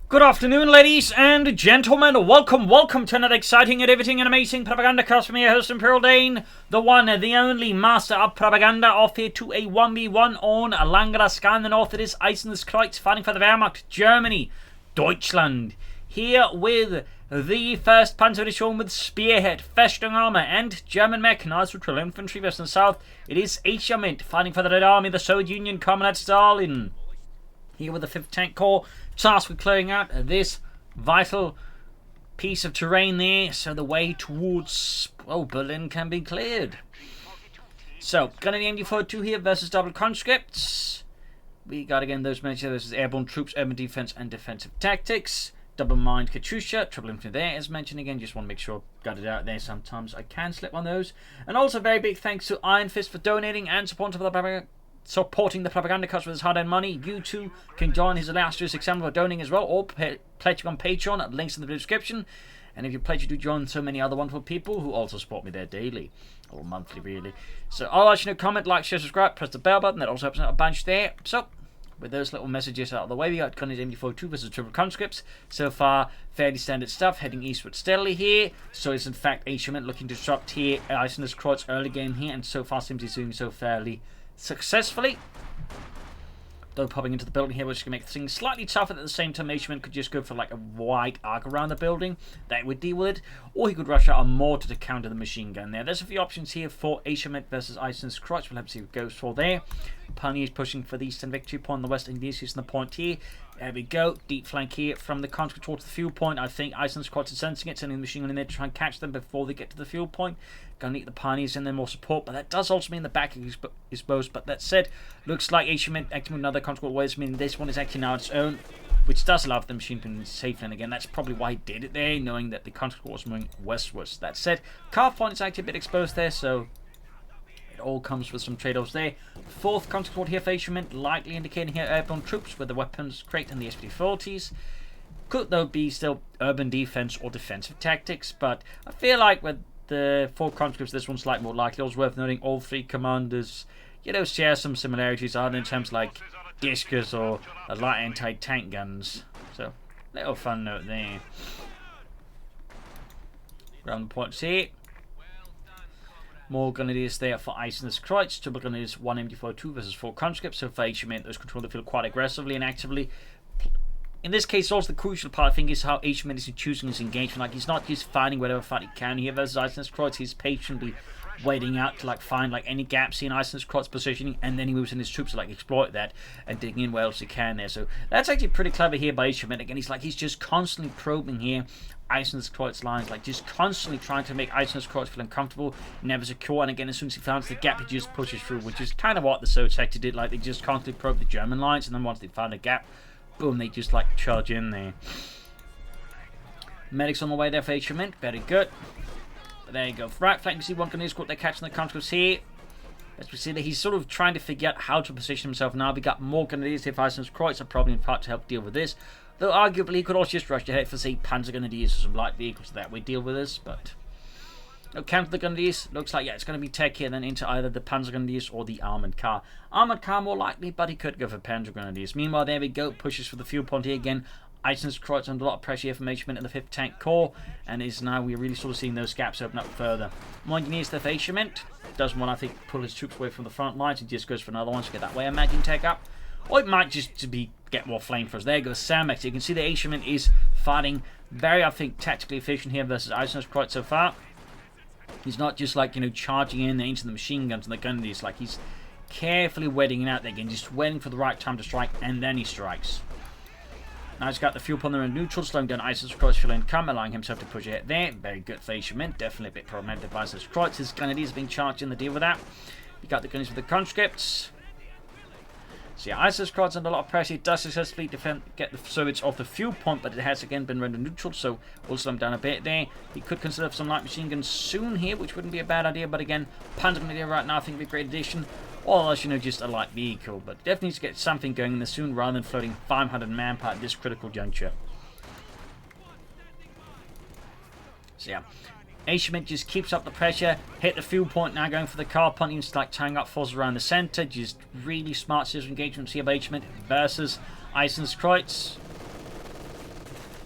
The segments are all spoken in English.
Good afternoon, ladies and gentlemen. Welcome to another exciting and riveting and amazing Propagandacast from your host, Imperial Dane, the one, the only master of propaganda, off here to a 1v1 on Langraskaya in the north. It is Asiamint fighting for the Wehrmacht, Germany, Deutschland. Here with the 1st Panzer Division with Spearhead, Festung Armour and German mechanized with infantry versus the south. It is Asiamint fighting for the Red Army, the Soviet Union, Comrade Stalin. Here with the 5th Tank Corps, tasked with clearing out this vital piece of terrain there, so the way towards, Berlin can be cleared. So, got any MD42 here versus double conscripts. We got again those mentioned versus airborne troops, urban defense and defensive tactics. Double mind Katyusha, triple infantry there as mentioned again, just want to make sure I got it out there. Sometimes I can slip on those. And also very big thanks to Iron Fist for donating and supporting the Propagandacaster with his hard-earned money. You too can join his illustrious example for donating as well, or pledging on Patreon. Links in the description. And if you pledge, you do join so many other wonderful people who also support me there daily, or monthly really. So I'll let you know, comment, like, share, subscribe, press the bell button. That also helps out a bunch there. So with those little messages out of the way, we got Gunny's MD42 versus triple conscripts. So far, fairly standard stuff, heading eastward steadily here. So it's in fact Asiamint looking to disrupt here Eisener's early game here, and so far seems he's doing so fairly successfully. Though popping into the building here, which can make things slightly tougher. At the same time, Asiamint could just go for like a wide arc around the building. That would deal with it. Or he could rush out a mortar to counter the machine gun there. There's a few options here for Asiamint versus Eisener's. We'll have to see what goes for there. Pani is pushing for the eastern victory point on the west, and he's using the point here. There we go. Deep flank here from the conscript towards the fuel point. I think Eisener's is sensing it, sending the machine gun in there to try and catch them before they get to the fuel point. Gonna need the pioneers in there, more support, but that does also mean the back is exposed. But that said, looks like Asiamint acting with another conscript ways, meaning this one is acting now on its own, which does allow the machine gun safe. And again, that's probably why he did it there, knowing that the conscript was moving westwards. That said, carve point is actually a bit exposed there, so it all comes with some trade-offs there. 4th conscript here for Asiamint, likely indicating here airborne troops with the weapons crate and the SPD-40s. Could though be still urban defense or defensive tactics, but I feel like with the 4 conscripts, this one's slightly more likely. Also worth noting, all 3 commanders, share some similarities, either in terms like discus or light anti-tank guns. So, little fun note there. Ground points here. More grenadiers there for Eisener's Kreuz. Triple grenadiers, 1 MD42 versus 4 conscripts. So for Asiamint, those control the field quite aggressively and actively. In this case, also the crucial part, I think, is how Asiamint is choosing his engagement. Like, he's not just fighting whatever fight he can here versus Eisener's Kreuz. He's patiently waiting out to find any gaps in Eisener's Kreuz positioning, and then he moves in his troops to exploit that and digging in where else he can there. So that's actually pretty clever here by Asiamint. Again, he's just constantly probing here Eisener's Kreuz lines, just constantly trying to make Eisener's Kreuz feel uncomfortable, never secure. And again, as soon as he finds the gap, he just pushes through, which is kind of what the Soviet sector did. They just constantly probe the German lines, and then once they found a gap, boom, they just charge in there. Medics on the way there for Asiamint, very good. But there you go. Right flank, you see one grenade squad, they're catching the conscripts here. As we see that he's sort of trying to figure out how to position himself now. We got more grenadiers here for Eisener's Kreuz, are probably in part to help deal with this. Though arguably he could also just rush ahead for, say, Panzer Grenadiers or some light vehicles that would deal with this, but no, counter the Grenadiers. Looks like, it's going to be tech here, then into either the Panzer Grenadiers or the Armoured Car. Armoured Car more likely, but he could go for Panzer Grenadiers. Meanwhile, there we go, pushes for the fuel point here again. Eisener's Kreuz under a lot of pressure here from Asiamint in the 5th Tank Corps, and is now we're really sort of seeing those gaps open up further. More engineers there for Asiamint. Doesn't want, I think, pull his troops away from the front lines. He just goes for another one to get that way, I imagine, tech up. Or it might just get more flamethrowers. There goes Samex. You can see that Asiamint is fighting very, I think, tactically efficient here versus Eisener's Kreuz so far. He's not just charging in into the machine guns and the grenadiers. He's carefully waiting it out there again, just waiting for the right time to strike, and then he strikes. Now he's got the fuel point there in neutral, slowing down Eisener's Kreuz fuel income, allowing himself to push ahead there. Very good for Asiamint. Definitely a bit problematic for Eisener's Kreuz. His grenadiers being charged in the deal with that. You got the grenadiers with the conscripts. So yeah, Eisener's Kreuz under a lot of pressure. It does successfully get the Soviets off the fuel point, but it has again been rendered neutral, so we'll slow him down a bit there. He could consider some light machine guns soon here, which wouldn't be a bad idea, but again, Panzer Grenadier right now I think would be a great addition. Or else, just a light vehicle, but definitely needs to get something going in there soon rather than floating 500 manpower at this critical juncture. So yeah, Asiamint just keeps up the pressure, hit the fuel point, now going for the car punt, even like tying up forces around the centre. Just really smart system engagements here by Asiamint versus Eisener's Kreuz.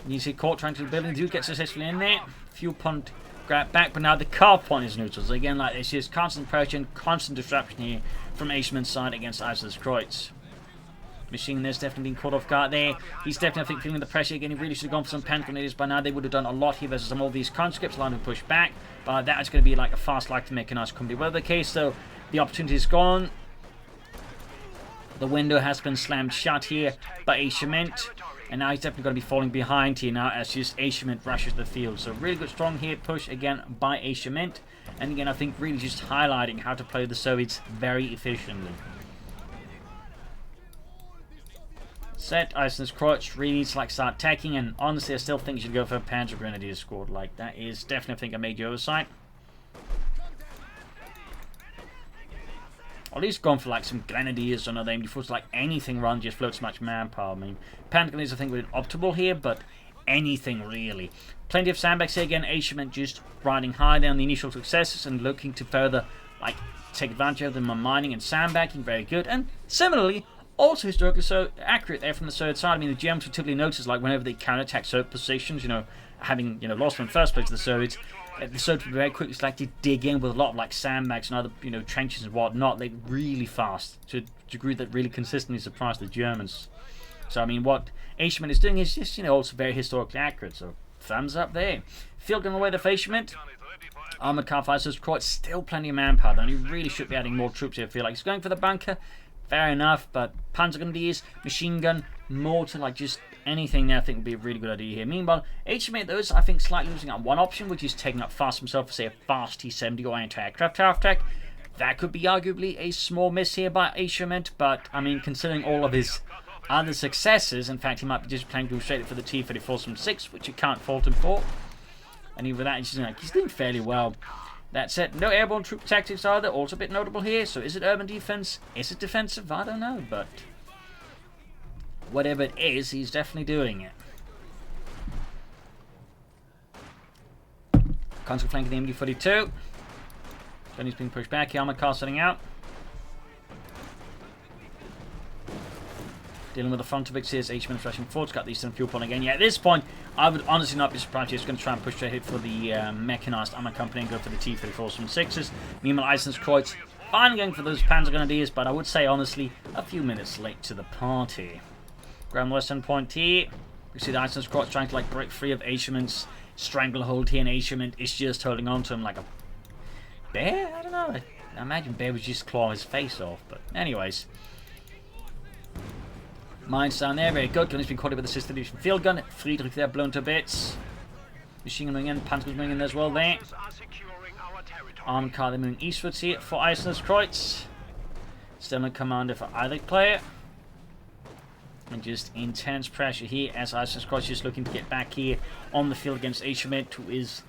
You see CoH trying to build, and do get successfully in there. Fuel point grab back, but now the car point is neutral. So again, like it's just constant pressure and constant disruption here from Asiamint's side against Langraskaya. Machine there's definitely been caught off guard there. He's definitely, I think, feeling the pressure again. He really should have gone for some panic grenades by now. They would have done a lot here versus some of these conscripts, allowing them to push back. But that is going to be like a fast like to make a nice company. Whatever the case, so the opportunity is gone. The window has been slammed shut here by Asiamint. And now he's definitely going to be falling behind here now as just Asiamint rushes the field. So really good strong here push again by Asiamint. And again, I think really just highlighting how to play the Soviets very efficiently. Set, Iceland's CoH really needs to like start attacking, and honestly I still think you should go for a Panzer Grenadier squad. Like that is definitely, I think, a major oversight. Or at least gone for like some Grenadiers or another aim before like anything run just floats much manpower. I mean, Panzer Grenadiers I think would be optimal here, but anything really. Plenty of sandbags here again, Asiamint just riding high down the initial successes and looking to further like take advantage of them on mining and sandbagging, very good. And similarly, also historically so accurate there from the third side. I mean, the Germans would typically notice, like, whenever they counterattack certain positions, you know, having, you know, lost in the first place to the Soviets would very quickly like to dig in with a lot of, like, sandbags and other, you know, trenches and whatnot. They're really fast, to a degree that really consistently surprised the Germans. So, I mean, what Asiamint is doing is just, you know, also very historically accurate. So, thumbs up there. Field gun away the Asiamint. Armored car fighters, quite still plenty of manpower, though. He really should be adding more troops here, I feel like. He's going for the bunker. Fair enough, but Panzer Grenadiers, machine gun, mortar, like just anything there I think would be a really good idea here. Meanwhile, Asiamint, though, is I think slightly losing out one option, which is taking up fast himself for, say, a fast T-70 or anti-aircraft tower attack. That could be arguably a small miss here by Asiamint, but, I mean, considering all of his other successes, in fact, he might be just planning to go straight for the T-34 from 6, which you can't fault him for. And even with that, he's doing fairly well. That said, no airborne troop tactics either, also a bit notable here. So is it urban defense? Is it defensive? I don't know, but whatever it is, he's definitely doing it. Constant flank of the MD-42. Johnny's being pushed back, armored car setting out. Dealing with the front of it, here's H-Min's rushing forward, got these fuel point again. Yeah, at this point, I would honestly not be surprised if he's going to try and push straight hit for the mechanized armor company and go for the T-34s from 6s. Meanwhile, Iceland's CoH finally going for those Panzer Grenadiers, but I would say, honestly, a few minutes late to the party. Ground western point here. You see the Iceland's CoH trying to like break free of Asiamint's stranglehold here, and Asiamint is just holding on to him like a bear? I don't know. I imagine bear would just claw his face off, but anyways. Mines down there, very good. Gun has been caught up with the Sister Division field gun. Friedrich there blown to bits. Machine gun moving in, Panzer gun moving in as well there. Armed car, they're moving eastwards here for Iceland's Kreuz. Still no commander for either player. And just intense pressure here as Iceland's Kreuz just looking to get back here on the field against Asiamint, who is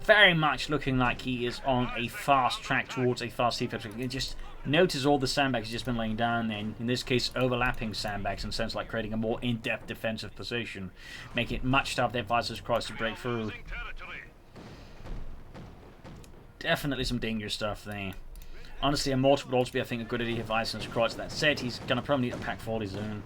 very much looking like he is on a fast track towards a fast defense. You just notice all the sandbags he's just been laying down there, in this case overlapping sandbags in a sense like creating a more in-depth defensive position, making it much tougher there for Iceland's Kreuz to break through. Definitely some dangerous stuff there. Honestly, a mortar would also be, I think, a good idea for Iceland's Kreuz. That said, he's going to probably need a pack 40 zone.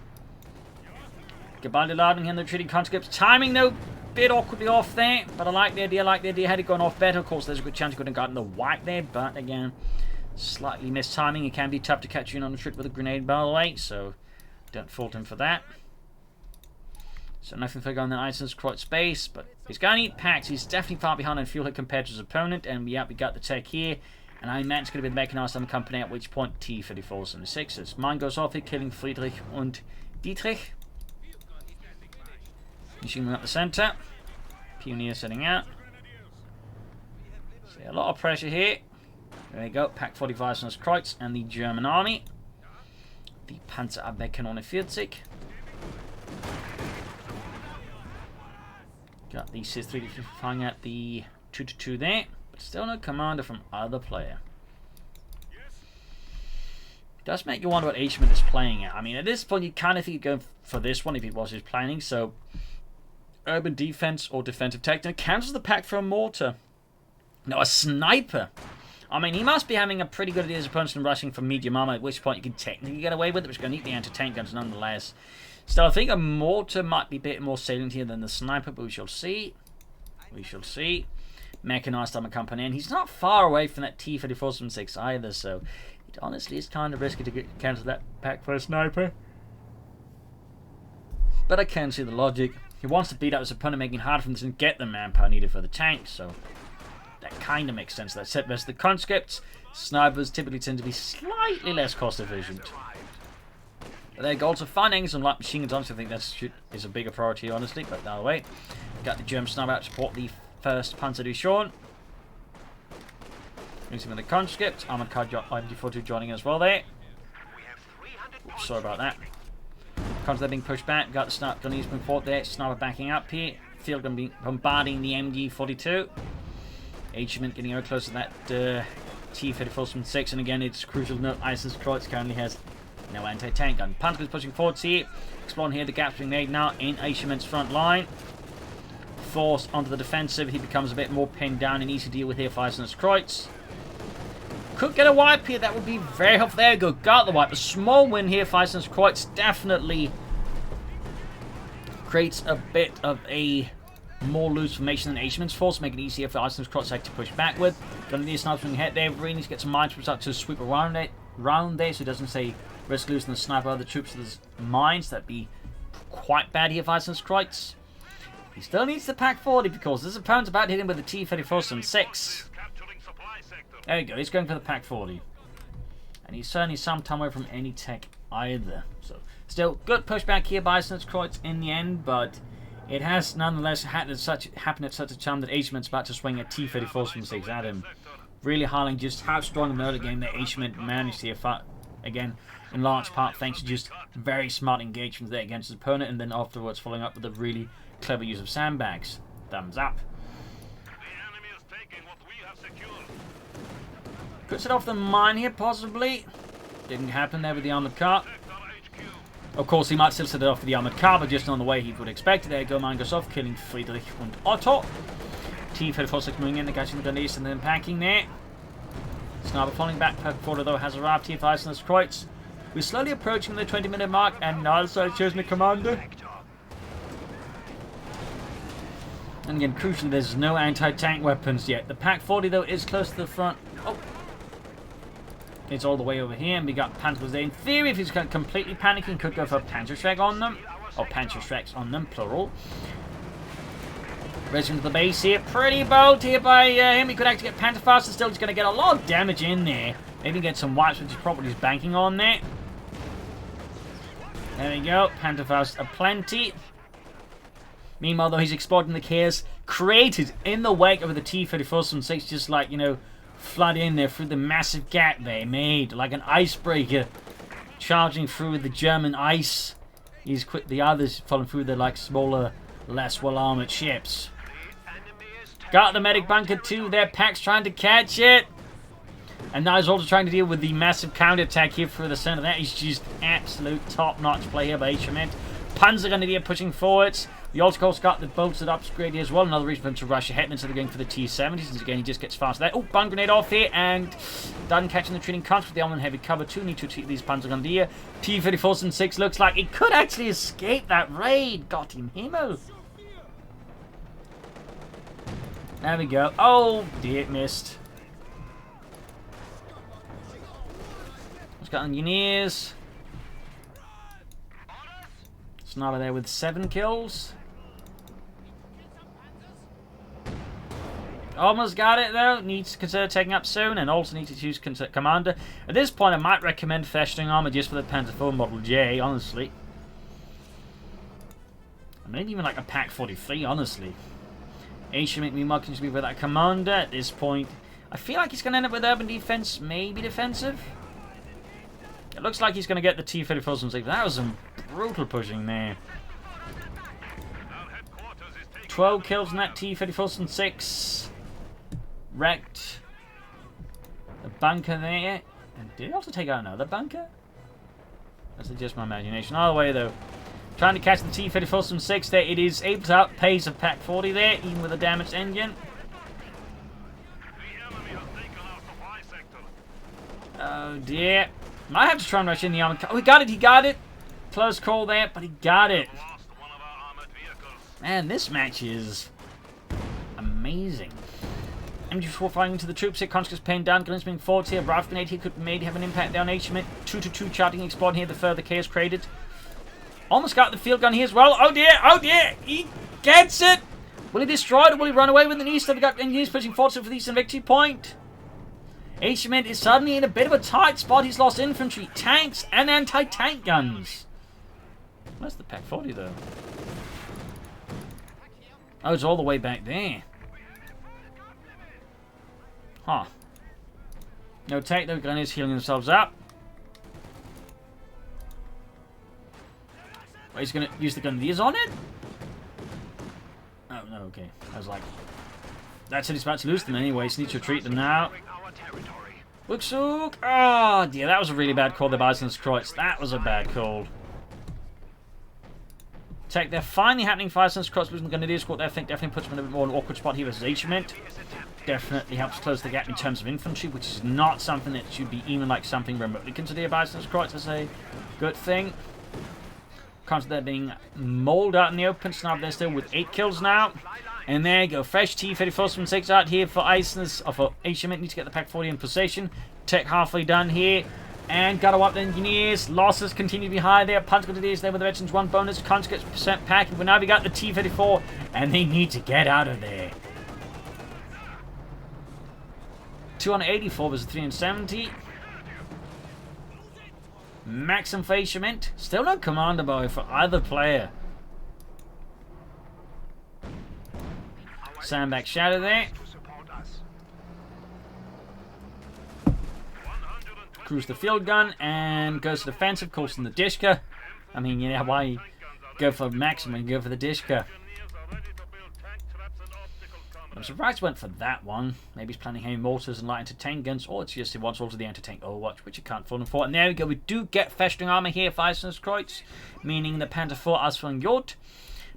Garibaldi loading in the retreating conscripts. Timing, though, bit awkwardly off there, but I like the idea. Had it gone off better, of course, there's a good chance he could have gotten the white there, but again, slightly missed timing. It can be tough to catch you in on the trick with a grenade, by the way, so don't fault him for that. So nothing for going in the Iceland's Kreuz space, but he's going to need packs. He's definitely far behind in fuel hit compared to his opponent, and yeah, we got the tech here. And I imagine it's going to be the mechanized armor company, at which point T-34s and the 6s. Mine goes off here, killing Friedrich and Dietrich. Machine gun up the center. Pioneer setting out. See a lot of pressure here. There we go. Pack 45 on Kreuz and the German army. The Panzerabwehrkanone 40. Got the Cis-3 firing at the 2-2 there. But still no commander from either player. Does make you wonder what Asiamint is playing at. I mean, at this point, you kind of think you'd go for this one if it was his planning. So, urban defense or defensive tactic. It cancels the pack for a mortar. No, a sniper. I mean, he must be having a pretty good idea as opponents and rushing for medium armor, at which point you can technically get away with it, but you're going to need the anti-tank guns nonetheless. Still, I think a mortar might be a bit more salient here than the sniper, but we shall see. We shall see. Mechanized armor company, and he's not far away from that T-3476 either, so it honestly is kind of risky to cancel that pack for a sniper. But I can see the logic. He wants to beat out his opponent, making it hard for him to get the manpower needed for the tank, so that kind of makes sense. That set versus the conscripts. Snipers typically tend to be slightly less cost efficient. But there go, also finding some light machine guns. Honestly, I think that is a bigger priority, honestly. But by the way, got the German sniper out to support the 1st Panzerdivision. Using the conscript. Armored car MG42 joining as well there. Oops, sorry about that. Conscript being pushed back. Got the sniper gun being fought there. Sniper backing up here. Field gun being bombarding the MG42. Asiamint getting over close to that T-3476. And again, it's crucial to note Eisenkreuz currently has no anti-tank gun. Panzer is pushing forwards here. Exploring here the gaps being made now in Asiamint's front line. Forced onto the defensive. He becomes a bit more pinned down and easy to deal with here for Eisenkreuz. Could get a wipe here. That would be very helpful. There you go. Got the wipe. A small win here for Eisenkreuz. Definitely creates a bit of a more loose formation than Asiamint's force, making it easier for Eisenkreuz to push back with. Gonna need a sniper ahead there. Really needs to get some mines out to sweep around there so it doesn't say risk losing the sniper other troops to the mines. That'd be quite bad here for Eisenkreuz. He still needs the Pack 40 because his opponent's about to hit him with the T-3476. There we go, he's going for the Pack 40. And he's certainly some time away from any tech either. So, still, good pushback here by Eisenkreuz in the end, but it has nonetheless happened at such a time that Asiamint's about to swing a T-3476 at him. Really highlighting just how strong of an early game that Asiamint managed here. Again, in large part thanks to just very smart engagement there against his opponent, and then afterwards following up with a really clever use of sandbags. Thumbs up. Could set off the mine here, possibly. Didn't happen there with the armored car. Of course, he might still set it off with the armored car, but just on the way he would expect. There you go, mine goes off, killing Friedrich and Otto. T-3476 moving in, catching the gun and then packing there. Sniper falling back, Pack 40 though has arrived here for Eisenkreuz. We're slowly approaching the 20-minute mark, and also choosing the commander. And again, crucially, there's no anti-tank weapons yet. The Pack 40 though is close to the front. Oh, it's all the way over here, and we got Panzers there. In theory, if he's completely panicking, could go for a Panzerschreck on them, or Panzerschrecks on them, plural. Racing to the base here, pretty bold here by him. He could actually get Panzerfaust, and still he's going to get a lot of damage in there. Maybe get some wipes, which is probably he's banking on there. There we go, Panzerfaust aplenty. Meanwhile, though, he's exploiting the chaos created in the wake of the T-3476, just like, you know, flood in there through the massive gap they made, like an icebreaker charging through the German ice. He's quit the others falling through the like smaller, less well-armored ships. Got the medic bunker too. Their Pack's trying to catch it. And now he's also trying to deal with the massive counter-attack here through the center. That is just absolute top-notch play here by Asiamint. Panzer Grenadier pushing forwards. The also course got the bolted upgrade here as well. Another reason for him to rush ahead instead of going for the T-70. Since again he just gets faster there. Oh, bun grenade off here and done catching the training conscript. The armor heavy cover too. Need to treat these Panzer Grenadier. T-3476 looks like it could actually escape that raid. Got him Himmel. There we go. Oh dear, it missed. Let's got engineers. Sniper there with 7 kills. Almost got it though. Needs to consider taking up soon, and also needs to choose commander. At this point, I might recommend Festung Armour just for the Panzer IV Model J, honestly. Maybe even like a Pack 43, honestly. Asiamint meanwhile continues to be with that commander at this point. I feel like he's going to end up with urban defense, maybe defensive. It looks like he's going to get the T-3476. That was some brutal pushing there. 12 kills in that T-3476. Wrecked the bunker there. And did he also take out another bunker? That's just my imagination. Either way though, trying to catch the T-3476 there. It is able to outpace a Pack 40 there, even with a damaged engine. Oh dear. Might have to try and rush in the armored car. Oh, he got it, he got it. close call there, but he got it. Man, this match is amazing. MG4 firing into the troops here. Conscious paying down. Guns being forward here. Rifle grenade here could maybe have an impact down Asiamint. 2-2 charging explode here. The further chaos created. Almost got the field gun here as well. Oh dear, oh dear. He gets it. Will he destroy it or will he run away with an east? Have we got engineers pushing forward for the eastern victory point? Asiamint is suddenly in a bit of a tight spot. He's lost infantry, tanks, and anti-tank guns. Where's the Pack 40 though? Oh, it's all the way back there. Huh. No take, the gun is healing themselves up. Well, he's going to use the Grenadiers on it? Oh, no, okay. I was like, that's it, he's about to lose them anyway, so he needs to retreat them now. Wuxuk! Oh, dear, that was a really bad call, the Bison's Kreutz. That was a bad call. Tech, they're finally happening. Bison's Kreutz losing the Grenadier squad there, I think definitely puts them in a bit more of an awkward spot here versus Asiamint. Definitely helps close the gap in terms of infantry, which is not something that should be even like something remotely considered by Bison's Kreutz as a good thing. Comes to there being mauled out in the open. Sniper there still with 8 kills now. And there you go. Fresh T-34 from 6 out here for Iceland's, or for Asiamint. Need to get the Pack 40 in possession. Tech halfway done here. And got to up the engineers. Losses continue to be high there. Punch Grenadiers there with the veterans 1 bonus. Conch gets percent pack. But now we got the T-34. And they need to get out of there. 284 versus 370. Maxim for Asiamint. Still no commander boy for either player. Sandbag Shadow there. Cruise the field gun and goes to defensive, calls in the Dishka. I mean, you know why go for Maxim and go for the Dishka. I'm surprised he went for that one. Maybe he's planning heavy mortars and light anti-tank guns, or it's just he wants all of the anti-tank Overwatch, which you can't fault him for. And there we go, we do get Festung Armour here for Iceland's Kreutz, meaning the Panther 4 Asfang Jort,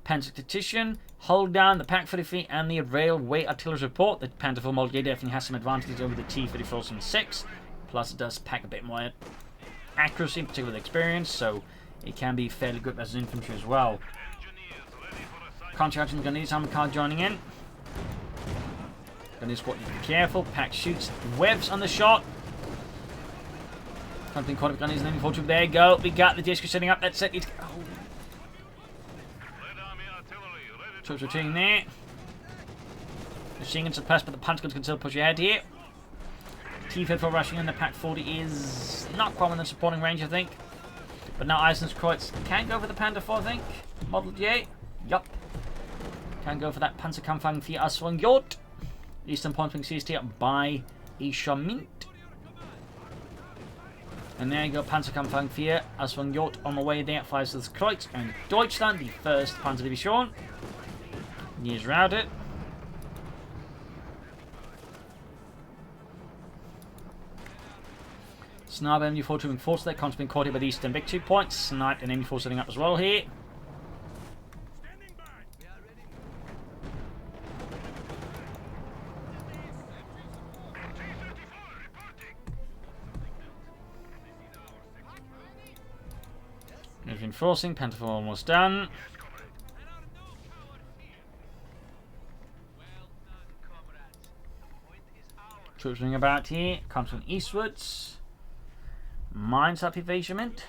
Panzer Tactician, hold down the Pack 43 and the Railway Artillery Support. The Panther 4 Multiplier definitely has some advantages over the T-34 and 6, plus it does pack a bit more accuracy, in particular with experience, so it can be fairly good as an infantry as well. Contracting the Grenadiers Armor Card joining in. And this what you be careful. Pack shoots webs on the shot. Something caught up Grenadiers and then forward. There you go. We got the disc setting up. That's it. Oh. Troops retreating there. Machine gun suppressed, but the punch guns can still push ahead here. T-34 rushing in. The Pack 40 is not quite within supporting range, I think. But now Iceland's Kreutz can go for the Panther 4, I think. Model J. Yup. Can go for that Panzerkampfwagen 4 Aswang Jort. Eastern point being seized here by Asiamint. And there you go, Panzerkampfwagen 4 Aswang Jort on the way there. Fires this Kreutz and Deutschland, the 1st Panzerdivision. Years routed. Sniper MG4 trooping force there, constantly being caught here by the Eastern victory points. Sniped and MG4 setting up as well here. Reinforcing, Panther 4 almost done. Troops moving about here, comes from eastwards. Mines up here for Asiamint.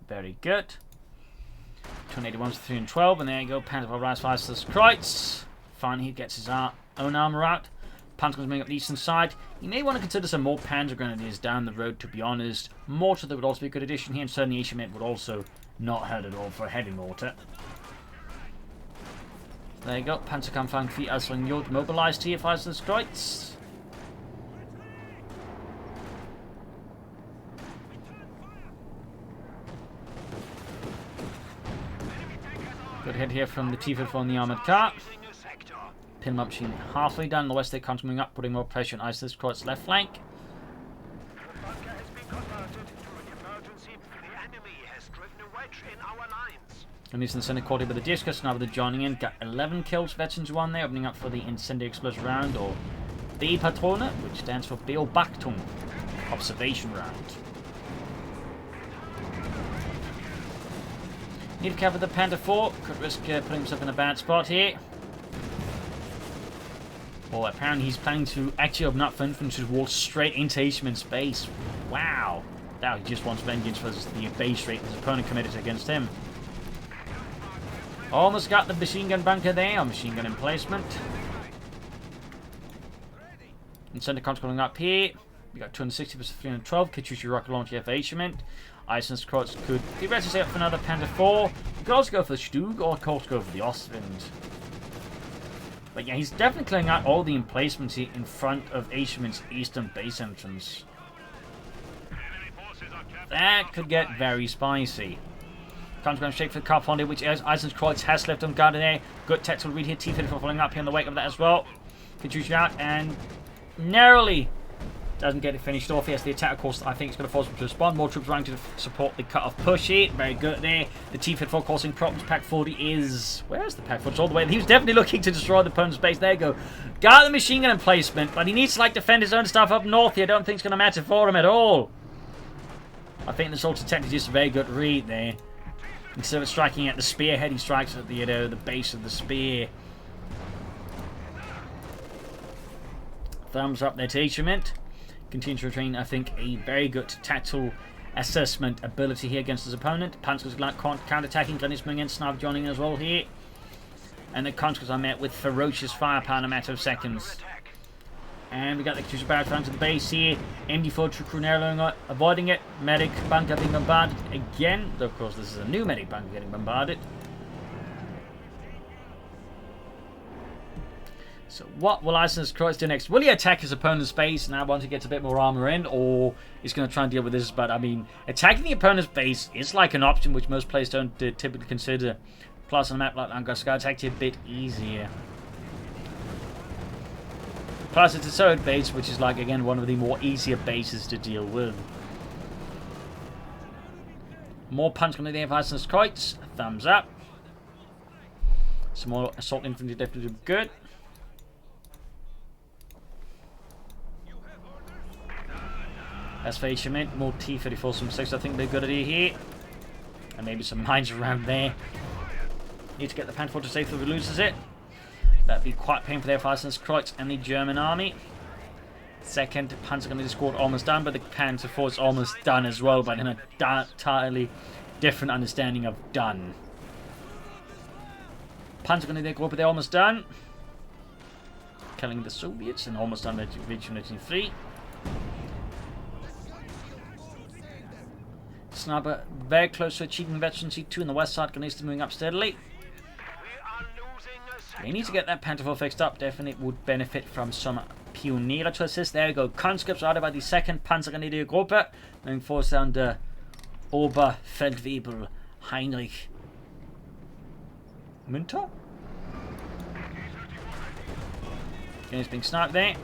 Very good. 281 to 312, and there you go, Panther 4 rise fires to the Kreutz. Finally he gets his own armor out. Panther moving up the eastern side. You may want to consider some more Panzer Grenadiers down the road, to be honest. Mortar that would also be a good addition here, and certainly Asiamint would also not hurt at all for a heavy mortar. There you go, Panzerkampfwagen 4 Aswang Jort mobilized here, fires to the Kreutz. Good hit here from the T-34 on the armoured car. Pin up machine halfway down. The West State comes coming up, putting more pressure on Iceland's Kreutz left flank. And he's in the center quarter with the discus. Now with the joining in, got 11 kills. Veterans 1 there, opening up for the incendiary explosive round, or B-Patrone, which stands for Beobachtung, observation round. Need to cover the Panther 4. Could risk putting himself in a bad spot here. Well, apparently he's planning to actually open up for infantry to walk straight into Asiamint's base. Wow. Now he just wants vengeance for the base rate his opponent committed against him. Almost got the machine gun bunker there. Machine gun emplacement. And center controlling up here. We got 260 versus 312. Katyusha rocket launcher for Asiamint. Iceland's Croats could be ready to set up for another Panther 4. You could also go for the Stug, or of course go for the Ostwind. But yeah, he's definitely clearing out all the emplacements here in front of Asiamint's eastern base entrance. That could get very spicy. Comes going straight for the car Fonda, which Iceland's Croats has left unguarded there. Good tactical read here. T-54 following up here in the wake of that as well. Katyusha out and narrowly doesn't get it finished off. Yes, the attack, of course, I think it's going to force him to respond. More troops running to support the cut-off push here. Very good there. The T-54 causing problems. Pack 40 is... Where's the Pack 40? It's all the way. He was definitely looking to destroy the opponent's base. There you go. Got the machine gun emplacement, but he needs to, like, defend his own stuff up north here. I don't think it's going to matter for him at all. I think this ultra tech is just a very good read there. Instead of striking at the spearhead, he strikes at the base of the spear. Thumbs up there to Asiamint. Continue to retain, I think, a very good tactical assessment ability here against his opponent. Panzers counter-attacking, Glennis coming in, Sniper joining in as well here. And the Conscripts are met with ferocious firepower in a matter of seconds. And we got the Katyusha barracks down to the base here. MD4 true crew narrowing, avoiding it. Medic bunker being bombarded again. Though, of course, this is a new medic bunker getting bombarded. So what will Iceland's Croats do next? Will he attack his opponent's base now once he gets a bit more armor in? Or he's going to try and deal with this? But, I mean, attacking the opponent's base is like an option which most players don't typically consider. Plus, on a map like Langraskaya, it's actually a bit easier. Plus, it's a third base, which is like, again, one of the more easier bases to deal with. More punch going to the Iceland's Croats. Thumbs up. Some more assault infantry definitely do good. As for Asiamint, more T-34 some 6 I think they're good at here. And maybe some mines around there. Need to get the Panther to safe if he loses it. That'd be quite painful there for Iceland's Croats and the German army. Second, Panzer going to be scored almost done, but the Panther 4 is almost done as well, but in an entirely different understanding of done. Panzer going to go up, but they're almost done. Killing the Soviets and almost done with Region 3. Sniper very close to achieving veteran C2 in the west side. Ganesh moving up steadily. They need to get that Panther 4 fixed up. Definitely would benefit from some Pioneer to assist. There we go. Conscripts are by the 2nd Panzergrenadiergruppe. Moving force under Oberfeldwebel Heinrich Münter. Ganesh being sniped there.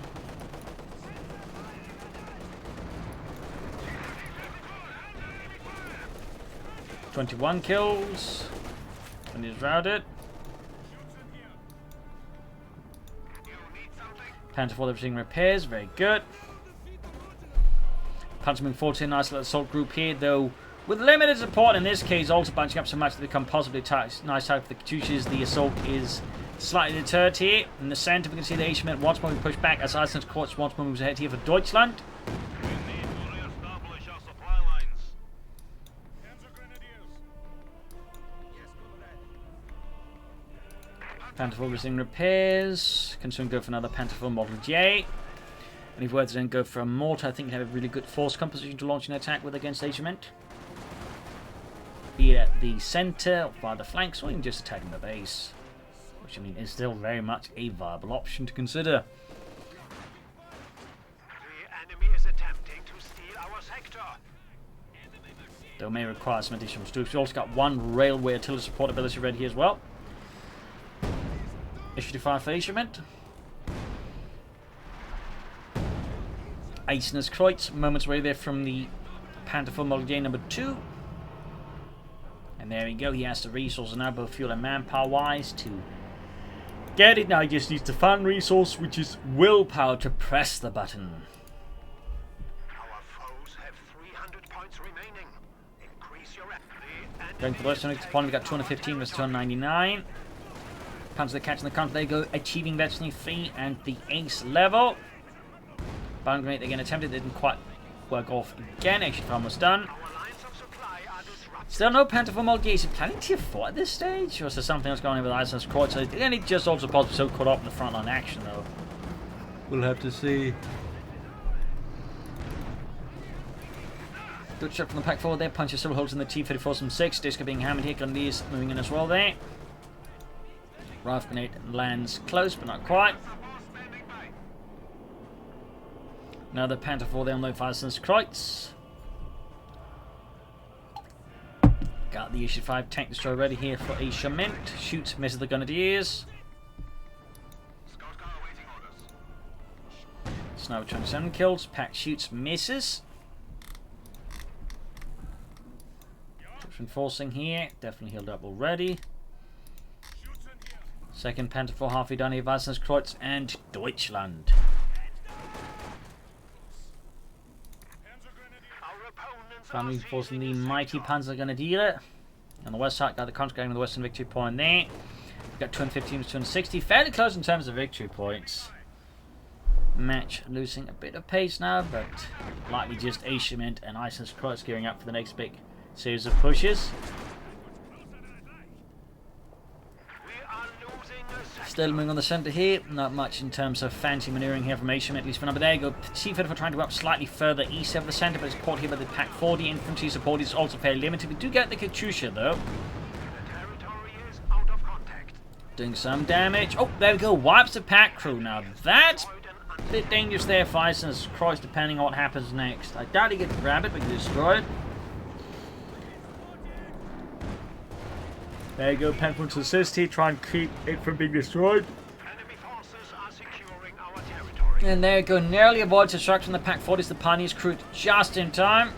.21 kills. And he's routed. Panther 4 receiving repairs, very good. Panzer moving forward to a nice little assault group here, though with limited support in this case, also bunching up so much to become possibly nice type for the Katyushas. The assault is slightly deterred here. In the centre, we can see the Asiamint once more being pushed back as Iceland's Croats once more moves ahead here for Deutschland. Panther 4 receiving repairs. Can soon go for another Panther 4 Model J. And if we were to then go for a mortar, I think we have a really good force composition to launch an attack with against Asiamint. Be it at the centre, or by the flanks, or even just attacking the base. Which, I mean, is still very much a viable option to consider. The enemy is attempting to steal our sector. Though may require some additional troops. We've also got one railway artillery support ability ready here as well. Issue to fire for Asiamint. Iceland's Croats, moments away there from the Panther 4 Model J number 2. And there we go, he has the resources now, both fuel and manpower wise, to get it. Now he just needs the fun resource, which is willpower to press the button. Our foes have 300 points remaining. Increase your effort. The Going for the Western point, we got 215 versus 299. Panzer the catch in the counter, they go, achieving virtually 3 and the ace level. Bound grenade again attempted, didn't quite work off again. H5 almost done. Still no Panther for multi. Is he planning tier 4 at this stage? Or is there something else going on with Iceland's Kreuz? And it just also possibly so caught up in the frontline action though. We'll have to see. Good shot from the pack forward there. Puncher still holds in the T-34 from 6. Disco being hammered here. Grundy's moving in as well there. Rifle grenade lands close, but not quite. Another Panther 4 there on the Iceland's Kreuz. Got the issue 5 tank destroyer ready here for Asiamint. Shoots, misses the Grenadiers. Sniper 27 kills. Pack shoots, misses. Reinforcing here, definitely healed up already. Second Panther 4 halfway done here, Kreuz and Deutschland. Family reinforcing the mighty Panzergrenadiere. On the west side, got the counter going with the Western victory point there. We've got 215 to 260, fairly close in terms of victory points. Match losing a bit of pace now, but likely just Asiamint and Iceland's Kreuz gearing up for the next big series of pushes. Still moving on the centre here. Not much in terms of fancy manoeuvring here from Asiamint, at least for number. There you go. T-34 trying to go up slightly further east of the centre, but it's caught here by the Pack 40. Infantry support is also fairly limited. We do get the Katyusha though. Doing some damage. Oh, there we go. Wipes the Pack crew. Now that's a bit dangerous there for Iceland's Kreuz, depending on what happens next. I doubt he gets to grab it, but he can destroy it. There you go, Penfold's assist here, try and keep it from being destroyed. Enemy forces are securing our territory. And there you go, narrowly avoids destruction. The Pack 40's the Pioneers crew just in time.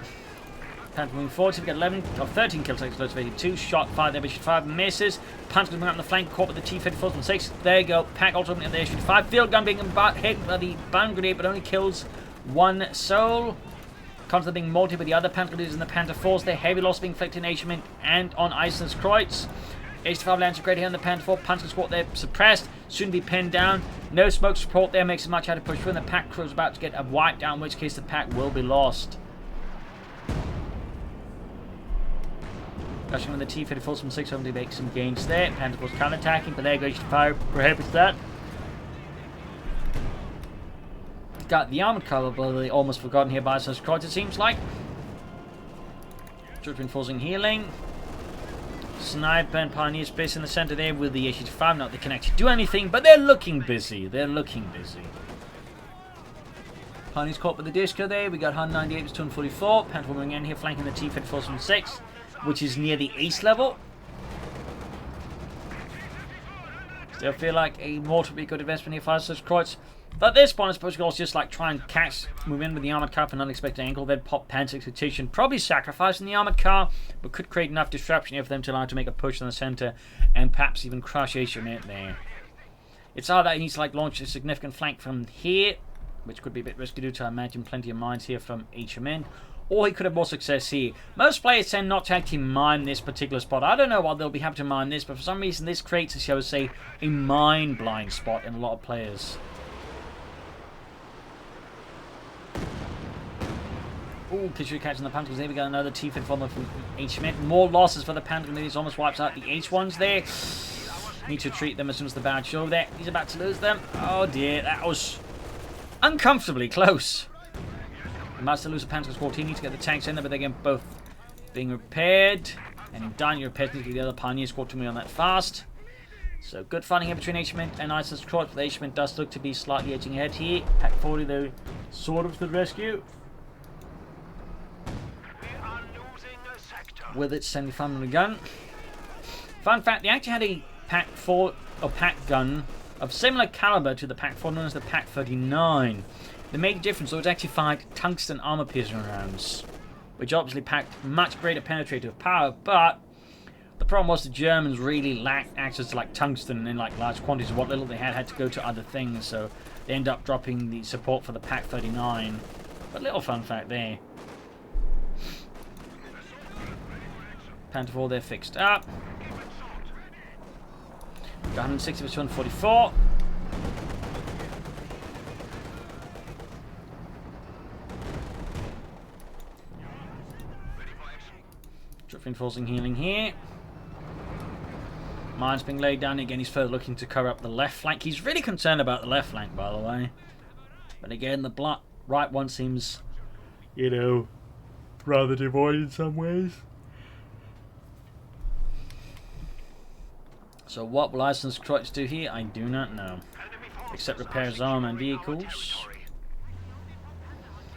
Panther moving forward, so we got 11 or 13 kills, close to 82. Shot 5 there, but 5 misses. Panther moving up on the flank, caught with the T-34 from 6. There you go, Pack also opening at the 5. Field gun being hit by the bound grenade, but only kills 1 soul. Constantly being multi with the other Panther leaders in the Panther 4s. Their heavy loss being inflicted in Asiamint and on Iceland's Kreuz. H5 lands a great here on the Panther 4. Panther squad there suppressed, soon be pinned down. No smoke support there, makes it much harder to push through. And the Pack crew is about to get a wipe down, in which case the Pack will be lost. Rushing with the T-34 from 6 home to make some gains there. Panther 4's counter-attacking, but there goes H5, prohibits that. Got the armored cavalry almost forgotten here by Iceland's Kreuz, it seems like. Troops reinforcing healing. Sniper and Pioneer space in the center there with the H5. Not they can actually do anything, but they're looking busy. They're looking busy. Pioneer's caught with the disco there. We got 198 to 244. Panther moving in here, flanking the T-34 from 6, which is near the ace level. Still feel like a mortar would be a good investment here for Iceland's Kreuz. But at this point, I suppose you can also just like try and catch, move in with the armored car for an unexpected angle, then pop Panther execution, probably sacrificing the armored car, but could create enough disruption here for them to allow to make a push in the center and perhaps even crush Asiamint there. It's either that he needs to like launch a significant flank from here, which could be a bit risky due to, I imagine, plenty of mines here from Asiamint, or he could have more success here. Most players tend not to actually mine this particular spot. I don't know why they'll be happy to mine this, but for some reason this creates, shall we say, a mine blind spot in a lot of players. Ooh, Katyusha catching the Panthers. There we got another T-Fit from Asiamint. More losses for the Panther. He's almost wipes out the H1s there. Need to treat them as soon as the badge show there. He's about to lose them. Oh dear, that was uncomfortably close. The Master lose the Panthers 14. Need to get the tanks in there, but they're again both being repaired. And in dying repairs, need to get the other Pioneer squad to move on that fast. So good fighting here between Asiamint and Iceland's Kreuz. But Asiamint does look to be slightly edging ahead here. Pack 40 though, sort of to the rescue. With its 75mm gun. Fun fact, they actually had a Pack 4 or Pack gun of similar caliber to the Pack 4 known as the Pack 39. The major difference though, it actually fired tungsten armor piercing rounds, which obviously packed much greater penetrative power, but the problem was the Germans really lacked access to like tungsten in like large quantities. What little they had to go to other things, so they end up dropping the support for the Pack 39. But little fun fact there. Panther 4 there fixed up. Got 160 for 244. Reinforcing healing here. Mines being laid down again. He's further looking to cover up the left flank. He's really concerned about the left flank, by the way. But again, the right one seems, you know, rather devoid in some ways. So what will Iceland's Kreutz do here? I do not know. Except repair his armor and vehicles.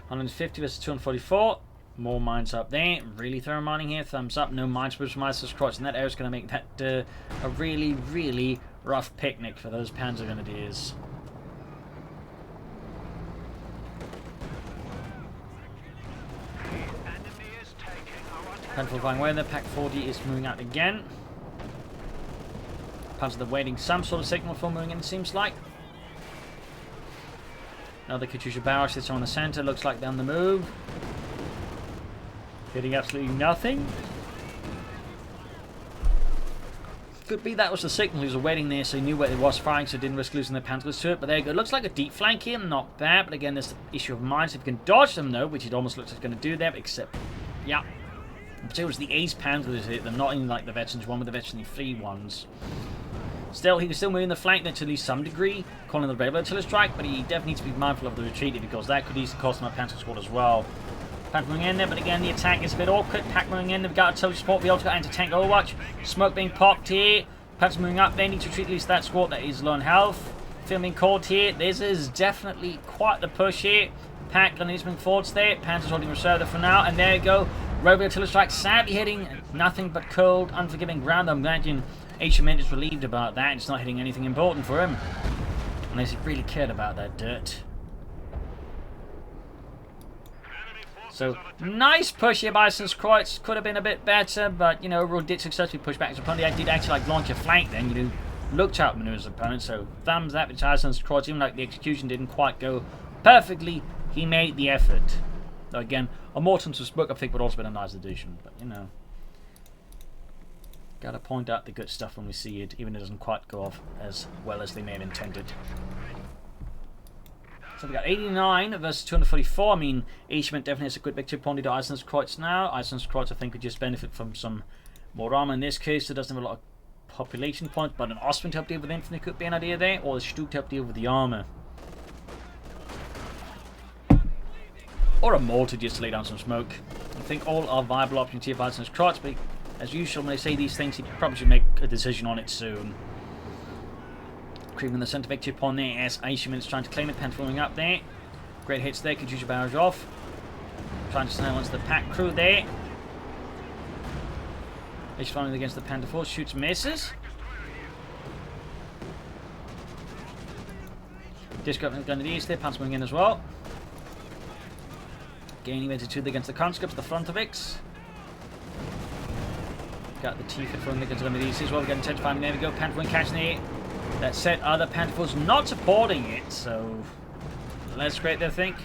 150 versus 244. More mines up there. Really thorough mining here. Thumbs up. No mines from Iceland's Kreutz. And that area is going to make that a really, really rough picnic for those Panzer Grenadiers. Panzer flying away there. Pack 40 is moving out again. Panzer are waiting some sort of signal for moving in, it seems like. Another Katyusha barrage sits on the center. Looks like they're on the move. Hitting absolutely nothing. Could be that was the signal. He was waiting there, so he knew where it was firing, so didn't risk losing the Panzers to it. But there you go. Looks like a deep flank here. Not bad. But again, there's the issue of mines. If you can dodge them, though, which it almost looks like it's going to do there, except, yeah. But it was the Ace Panzers hit them, not even like the Veterans 1 with the Veterans 3 ones. Still, he was still moving the flank there to at least some degree, calling the regular artillery strike, but he definitely needs to be mindful of the retreat because that could easily cost him a Panzer squad as well. Pack moving in there, but again, the attack is a bit awkward. Pack moving in, they've got artillery support, we also got anti-tank overwatch. Smoke being popped here. Pack's moving up, they need to retreat at least that squad that is low on health. Film being called here. This is definitely quite the push here. Pack grenadiers moving forwards there. Panzer's holding reserve there for now, and there you go. Regular artillery strike sadly hitting nothing but cold, unforgiving ground. I imagine Asiamint is relieved about that. It's not hitting anything important for him. Unless he really cared about that dirt. So, nice push here by Iceland's Kreutz. Could have been a bit better, but, you know, overall did successfully push back his opponent. He did actually, like, launch a flank then. You know, looked out maneuver his opponent. So, thumbs up to Iceland's Kreutz. Even like the execution didn't quite go perfectly, he made the effort. Though, again, a Morton's book, I think, would also have been a nice addition. But, you know, gotta point out the good stuff when we see it, even if it doesn't quite go off as well as they may have intended. So we got 89 versus 244. I mean, Asiamint definitely has a good victory point to Iceland's Kreutz now. Iceland's Kreutz, I think, could just benefit from some more armor in this case. It doesn't have a lot of population points, but an Ostwind to help deal with infantry could be an idea there, or a Stuke to help deal with the armor. Or a mortar just to lay down some smoke. I think all are viable options here for Iceland's Kreutz, but as usual, when they say these things, he probably should make a decision on it soon. Creeping the centre victory upon there as Asiamint is trying to claim it. Panther moving up there. Great hits there. Katyusha barrage off. Trying to silence the pack crew there. He's firing against the Panther 4. Shoots, misses. Discovering the Grenadiers there. Panther moving in as well. Gaining altitude against the conscripts. The Frontovix. Got the T-Fit throwing against the Grenadiers as well. We're getting 10 to 5. There we go. Panther wing catching there. That said, other Panther 4s not supporting it, so less great they think.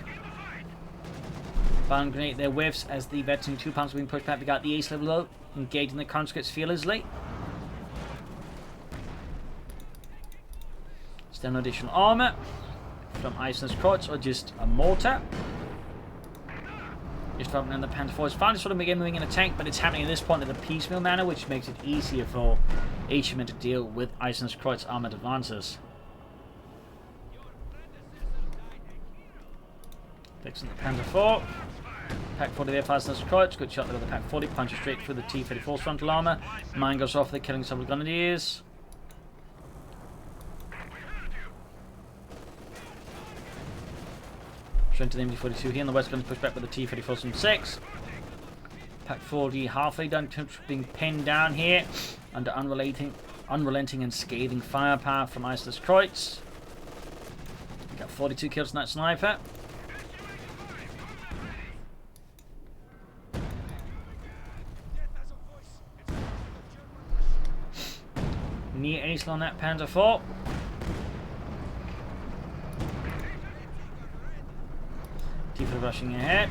Bomb grenade their whiffs as the Veteran 2 Panzers being pushed back. We got the ace level up, engaging the conscripts fearlessly. Still no additional armor from Iceland's Kreutz or just a mortar. Just dropping in the Panther 4s. Finally sort of begin moving in a tank, but it's happening at this point in a piecemeal manner, which makes it easier for Asiamint to deal with Iceland's Kreutz armored advances. Fixing the Panther 4. Pack 40 there for Iceland's Kreutz. Good shot there with the Pack 40. Punches straight through the T-34's frontal armor. Mine goes off, they're killing several Grenadiers. Straight to the MD-42 here on the west, going to push back with the T-34 from 6. Pack 40 halfway done, being pinned down here under unrelenting and scathing firepower from Iceland's Kreutz. We got 42 kills on that sniper. Near ace on that Panther 4. T-34 rushing ahead.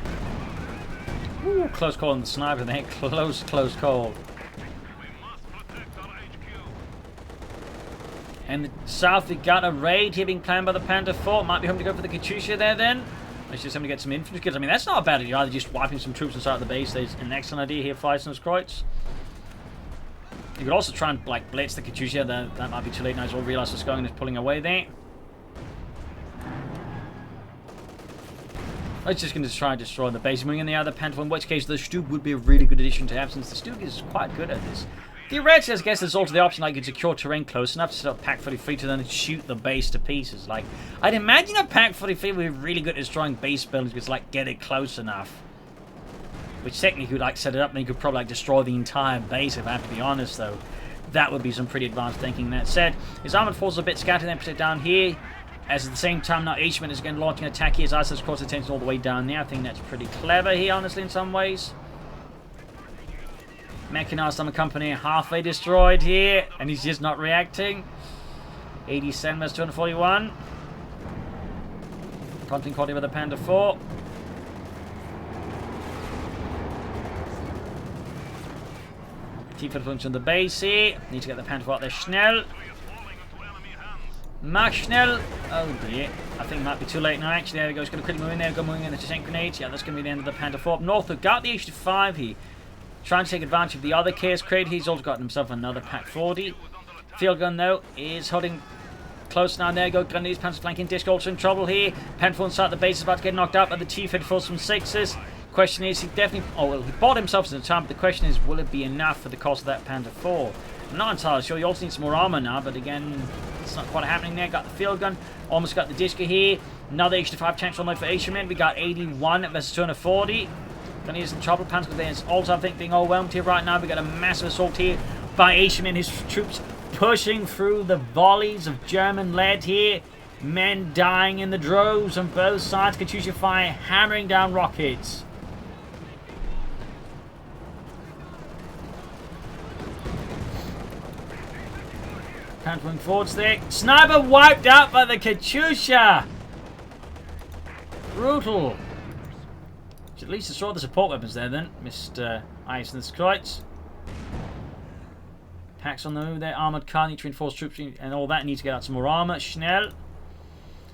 Ooh, close call on the sniper there. Close call. And the south, we got a raid here being planned by the Panther 4. Might be home to go for the Katyusha there then. Let's just get some infantry kills. I mean, that's not a bad idea either, just wiping some troops inside the base. There's an excellent idea here, Festung. You could also try and like blitz the Katyusha. That might be too late now. As well, realize what's going on is pulling away there. Let's just going to try and destroy the base. Moving in the other Panther, in which case the Stug would be a really good addition to have, since the Stug is quite good at this. Theoretically, I guess there's also the option like you could secure terrain close enough to set up Pack 43 to then shoot the base to pieces. Like, I'd imagine a Pack 43 would be really good at destroying base buildings because like get it close enough. Which technically you could like set it up and you could probably like destroy the entire base if I have to be honest though. That would be some pretty advanced thinking. That said, his armored forces are a bit scattered and put it down here. As at the same time now Asiamint is again launching an attack here as ISIS cross attention all the way down there. I think that's pretty clever here honestly in some ways. Mechanized Armor Company halfway destroyed here, and he's just not reacting. 87 versus 241. Fronting quality with the Panther 4. T-Fed function on the base here. Need to get the Panther 4 out there. Schnell. Mark Schnell. Oh dear. I think it might be too late now actually. There we go. He's going to quickly move in there. Go moving in the tank grenades. Yeah, that's going to be the end of the Panther 4. Up north, we've got the H5 here. Trying to take advantage of the other chaos crate. He's also got himself another Pack 40. Field gun, though, is holding close now. There you go. Grenadiers, Panzer flanking. Disc also in trouble here. Penfold inside the base is about to get knocked out by the T-Fed force from 6s. Question is, he definitely... Oh, well, he bought himself at the time, but the question is, will it be enough for the cost of that Panther 4? I'm not entirely sure. You also need some more armor now, but again, it's not quite happening there. Got the field gun. Almost got the Disca here. Another H5 tanks on the way for Asiamint. We got 81 versus 240. Gonna use some trouble. Panzer there's also, I think, being overwhelmed here right now. We got a massive assault here by Asiamint. His troops pushing through the volleys of German lead here. Men dying in the droves on both sides. Katyusha fire hammering down rockets. Cantering forwards there. Sniper wiped out by the Katyusha. Brutal. At least destroy the support weapons there then, Mr. Eisenskreuz. Packs on the move there, armoured car, need to reinforce troops and all that, need to get out some more armour. Schnell.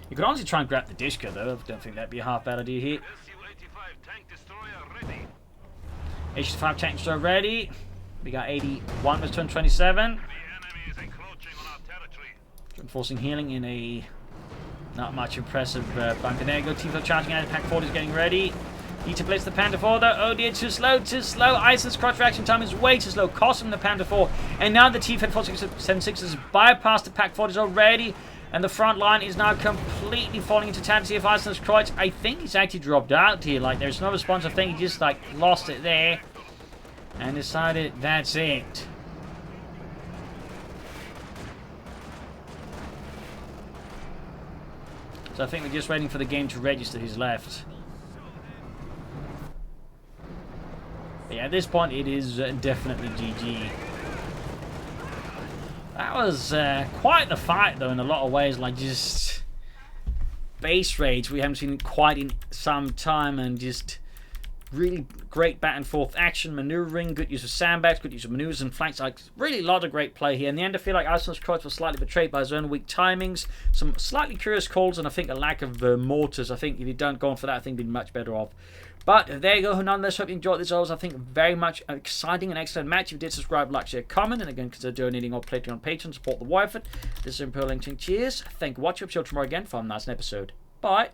You could honestly try and grab the Disca though, I don't think that'd be a half bad idea here. H5 tank destroyer ready. We got 81 versus 227. Reinforcing healing in a not much impressive bunker. There you go, T-Fed charging out, Pack 40 is getting ready. Need to blitz the Panther 4 though. Oh dear, too slow, too slow. Iceland's crotch reaction time is way too slow, costing the Panther 4. And now the T-Fed 476 has bypassed the Pack 40s already. And the front line is now completely falling into tatters here for Iceland's crotch. I think he's actually dropped out here. Like, there's no response. I think he just, like, lost it there. And decided that's it. So I think we're just waiting for the game to register who's left. But yeah, at this point it is definitely GG. That was quite the fight though in a lot of ways, like just base raids we haven't seen quite in some time, and just really great back and forth action, maneuvering, good use of sandbags, good use of maneuvers and flanks. Like really a lot of great play here. In the end I feel like Iceland's Kreuz was slightly betrayed by his own weak timings, some slightly curious calls, and I think a lack of mortars. I think if he'd done gone for that, I think he'd been much better off. But there you go. Nonetheless, hope you enjoyed this. I think very much an exciting and excellent match. If you did, subscribe, like, share, comment, and again consider donating or pledging on Patreon, support the war effort. This is Imperial Linking. Cheers. Thank you for watching. I'll see you tomorrow again for a nice episode. Bye.